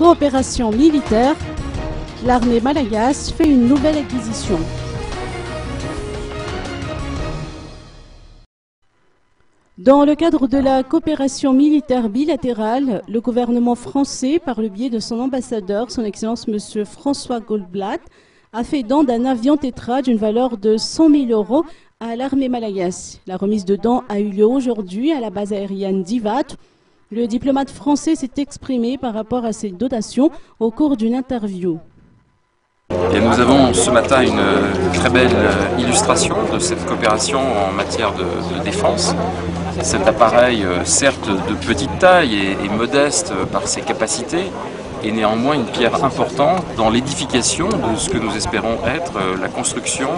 Coopération militaire, l'armée malagasy fait une nouvelle acquisition. Dans le cadre de la coopération militaire bilatérale, le gouvernement français, par le biais de son ambassadeur, son Excellence M. François Goldblatt, a fait don d'un avion Tétra d'une valeur de 100 000 € à l'armée malagasy. La remise de dons a eu lieu aujourd'hui à la base aérienne d'Ivat. Le diplomate français s'est exprimé par rapport à ces dotations au cours d'une interview. Et nous avons ce matin une très belle illustration de cette coopération en matière de défense. Cet appareil, certes de petite taille et modeste par ses capacités, est néanmoins une pierre importante dans l'édification de ce que nous espérons être la construction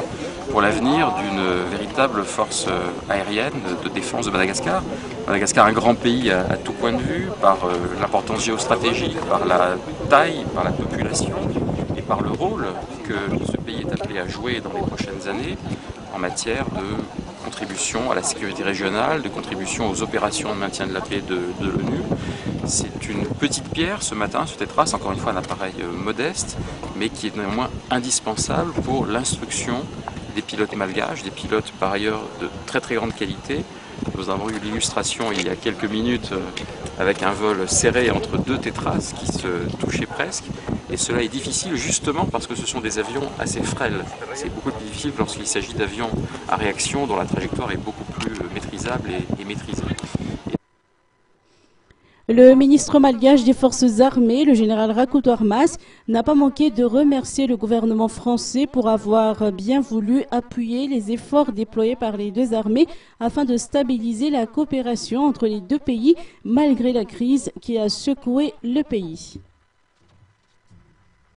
pour l'avenir d'une véritable force aérienne de défense de Madagascar. Madagascar est un grand pays à tout point de vue, par l'importance géostratégique, par la taille, par la population et par le rôle que ce pays est appelé à jouer dans les prochaines années en matière de contribution à la sécurité régionale, de contribution aux opérations de maintien de la paix de l'ONU. C'est une petite pierre ce matin, ce Tétra, c'est encore une fois un appareil modeste, mais qui est néanmoins indispensable pour l'instruction des pilotes malgaches, des pilotes par ailleurs de très très grande qualité. Nous avons eu l'illustration il y a quelques minutes avec un vol serré entre deux Tétras qui se touchaient presque. Et cela est difficile justement parce que ce sont des avions assez frêles. C'est beaucoup plus difficile lorsqu'il s'agit d'avions à réaction dont la trajectoire est beaucoup plus maîtrisable et maîtrisée. Le ministre malgache des Forces armées, le général Rakoto Armas, n'a pas manqué de remercier le gouvernement français pour avoir bien voulu appuyer les efforts déployés par les deux armées afin de stabiliser la coopération entre les deux pays malgré la crise qui a secoué le pays.